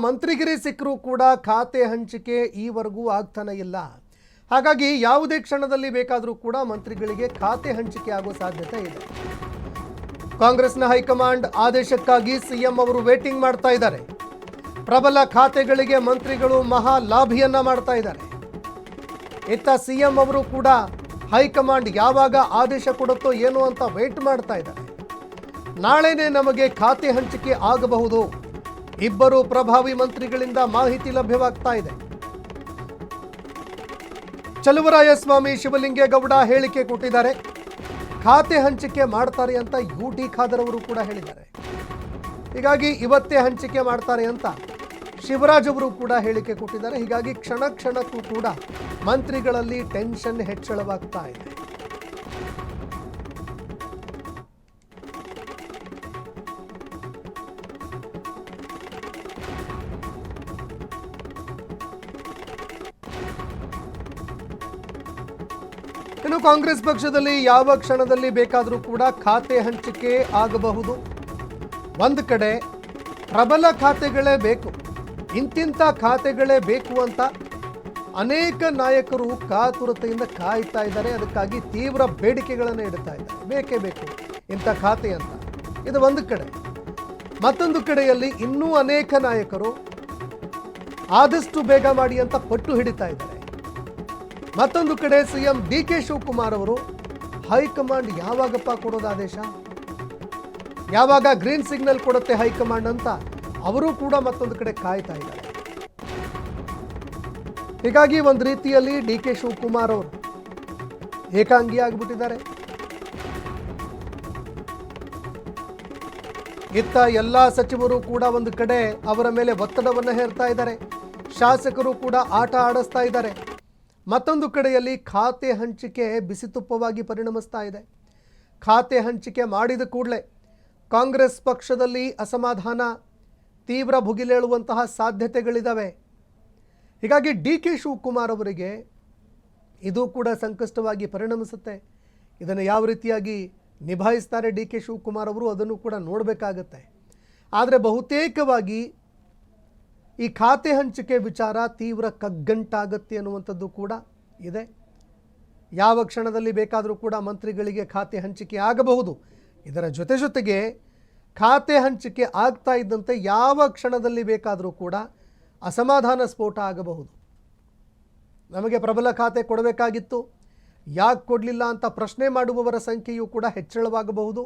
ಮಂತ್ರಿಗಿರಿ ಸಿಕ್ಕರೂ ಕೂಡ ಖಾತೆ ಹಂಚಿಕೆ ಈವರೆಗೂ ಆಗ್ತಾನೆ ಇಲ್ಲ. ಹಾಗಾಗಿ ಯಾವುದೇ ಕ್ಷಣದಲ್ಲಿ ಬೇಕಾದರೂ ಕೂಡ ಮಂತ್ರಿಗಳಿಗೆ ಖಾತೆ ಹಂಚಿಕೆ ಆಗೋ ಸಾಧ್ಯತೆ ಇದೆ. ಕಾಂಗ್ರೆಸ್ನ ಹೈಕಮಾಂಡ್ ಆದೇಶಕ್ಕಾಗಿ ಸಿಎಂ ಅವರು ವೇಟಿಂಗ್ ಮಾಡ್ತಾ ಇದ್ದಾರೆ. ಪ್ರಬಲ ಖಾತೆಗಳಿಗೆ ಮಂತ್ರಿಗಳು ಮಹಾ ಲಾಭಿಯನ್ನ ಮಾಡ್ತಾ ಇದ್ದಾರೆ. ಇತ್ತ ಸಿಎಂ ಅವರು ಕೂಡ ಹೈಕಮಾಂಡ್ ಯಾವಾಗ ಆದೇಶ ಕೊಡುತ್ತೋ ಏನೋ ಅಂತ ವೇಟ್ ಮಾಡ್ತಾ ಇದ್ದಾರೆ. ನಾಳೆನೇ ನಮಗೆ ಖಾತೆ ಹಂಚಿಕೆ ಆಗಬಹುದು. ಇಬ್ಬರು ಪ್ರಭಾವಿ ಮಂತ್ರಿಗಳಿಂದ ಮಾಹಿತಿ ಲಭ್ಯವಾಗ್ತಾ ಇದೆ. ಚಲುವರಾಯಸ್ವಾಮಿ ಶಿವಲಿಂಗೇಗೌಡ ಹೇಳಿಕೆ ಕೊಟ್ಟಿದ್ದಾರೆ. ಖಾತೆ ಹಂಚಿಕೆ ಮಾಡ್ತಾರೆ ಅಂತ ಯುಟಿ ಖಾದರ್ ಅವರು ಕೂಡ ಹೇಳಿದ್ದಾರೆ. ಹೀಗಾಗಿ ಇವತ್ತೇ ಹಂಚಿಕೆ ಮಾಡ್ತಾರೆ ಅಂತ ಶಿವರಾಜ್ ಅವರು ಕೂಡ ಹೇಳಿಕೆ ಕೊಟ್ಟಿದ್ದಾರೆ. ಹೀಗಾಗಿ ಕ್ಷಣ ಕ್ಷಣಕ್ಕೂ ಕೂಡ ಮಂತ್ರಿಗಳಲ್ಲಿ ಟೆನ್ಷನ್ ಹೆಚ್ಚಳವಾಗ್ತಾ ಇದೆ. ಇನ್ನು ಕಾಂಗ್ರೆಸ್ ಪಕ್ಷದಲ್ಲಿ ಯಾವ ಕ್ಷಣದಲ್ಲಿ ಬೇಕಾದರೂ ಕೂಡ ಖಾತೆ ಹಂಚಿಕೆ ಆಗಬಹುದು. ಒಂದು ಕಡೆ ಪ್ರಬಲ ಖಾತೆಗಳೇ ಬೇಕು, ಇಂತಿಂಥ ಖಾತೆಗಳೇ ಬೇಕು ಅಂತ ಅನೇಕ ನಾಯಕರು ಕಾತುರತೆಯಿಂದ ಕಾಯ್ತಾ ಇದ್ದಾರೆ. ಅದಕ್ಕಾಗಿ ತೀವ್ರ ಬೇಡಿಕೆಗಳನ್ನು ಇಡ್ತಾ ಇದ್ದಾರೆ. ಬೇಕೇ ಬೇಕು ಇಂಥ ಖಾತೆ ಅಂತ. ಇದು ಒಂದು ಕಡೆ. ಮತ್ತೊಂದು ಕಡೆಯಲ್ಲಿ ಇನ್ನೂ ಅನೇಕ ನಾಯಕರು ಆದಷ್ಟು ಬೇಗ ಮಾಡಿ ಅಂತ ಪಟ್ಟು ಹಿಡಿತಾ ಇದ್ದಾರೆ. ಮತ್ತೊಂದು ಕಡೆ ಸಿಎಂ ಡಿ.ಕೆ. ಶಿವಕುಮಾರ್ ಅವರು ಹೈಕಮಾಂಡ್ ಯಾವಾಗಪ್ಪ ಕೊಡೋದು ಆದೇಶ, ಯಾವಾಗ ಗ್ರೀನ್ ಸಿಗ್ನಲ್ ಕೊಡುತ್ತೆ ಹೈಕಮಾಂಡ್ ಅಂತ ಅವರು ಕೂಡ ಮತ್ತೊಂದು ಕಡೆ ಕಾಯ್ತಾ ಇದ್ದಾರೆ. ಹೀಗಾಗಿ ಒಂದು ರೀತಿಯಲ್ಲಿ ಡಿ.ಕೆ. ಶಿವಕುಮಾರ್ ಅವರು ಏಕಾಂಗಿ ಆಗಿಬಿಟ್ಟಿದ್ದಾರೆ. ಇತ್ತ ಎಲ್ಲ ಸಚಿವರು ಕೂಡ ಒಂದು ಕಡೆ ಅವರ ಮೇಲೆ ಒತ್ತಡವನ್ನು ಹೇರ್ತಾ ಇದ್ದಾರೆ. ಶಾಸಕರು ಕೂಡ ಆಟ ಆಡಿಸ್ತಾ ಇದ್ದಾರೆ. ಮತ್ತೊಂದು ಕಡೆಯಲ್ಲಿ ಖಾತೆ ಹಂಚಿಕೆ ಬಿಸಿತುಪ್ಪವಾಗಿ ಪರಿಣಮಿಸ್ತಾ ಇದೆ. ಖಾತೆ ಹಂಚಿಕೆ ಮಾಡಿದ ಕೂಡಲೇ ಕಾಂಗ್ರೆಸ್ ಪಕ್ಷದಲ್ಲಿ ಅಸಮಾಧಾನ, ತೀವ್ರ ಭುಗಿಲೇಳುವಂತಹ ಸಾಧ್ಯತೆಗಳಿದ್ದಾವೆ. ಹೀಗಾಗಿ ಡಿ.ಕೆ. ಶಿವಕುಮಾರ್ ಅವರಿಗೆ ಇದು ಕೂಡ ಸಂಕಷ್ಟವಾಗಿ ಪರಿಣಮಿಸುತ್ತೆ. ಇದನ್ನು ಯಾವ ರೀತಿಯಾಗಿ ನಿಭಾಯಿಸ್ತಾರೆ ಡಿ.ಕೆ. ಶಿವಕುಮಾರ್ ಅವರು ಅದನ್ನು ಕೂಡ ನೋಡಬೇಕಾಗತ್ತೆ. ಆದರೆ ಬಹುತೇಕವಾಗಿ ಈ ಖಾತೆ ಹಂಚಿಕೆ ವಿಚಾರ ತೀವ್ರ ಕಗ್ಗಂಟಾಗತ್ತೆ ಅನ್ನುವಂಥದ್ದು ಕೂಡ ಇದೆ. ಯಾವ ಕ್ಷಣದಲ್ಲಿ ಬೇಕಾದರೂ ಕೂಡ ಮಂತ್ರಿಗಳಿಗೆ ಖಾತೆ ಹಂಚಿಕೆ ಆಗಬಹುದು. ಇದರ ಜೊತೆಗೆ ಖಾತೆ ಹಂಚಿಕೆ ಆಗ್ತಾ ಇದ್ದಂತೆ ಯಾವ ಕ್ಷಣದಲ್ಲಿ ಬೇಕಾದರೂ ಕೂಡ ಅಸಮಾಧಾನ ಸ್ಫೋಟ ಆಗಬಹುದು. ನಮಗೆ ಪ್ರಬಲ ಖಾತೆ ಕೊಡಬೇಕಾಗಿತ್ತು, ಯಾಕೆ ಕೊಡಲಿಲ್ಲ ಅಂತ ಪ್ರಶ್ನೆ ಮಾಡುವವರ ಸಂಖ್ಯೆಯೂ ಕೂಡ ಹೆಚ್ಚಳವಾಗಬಹುದು.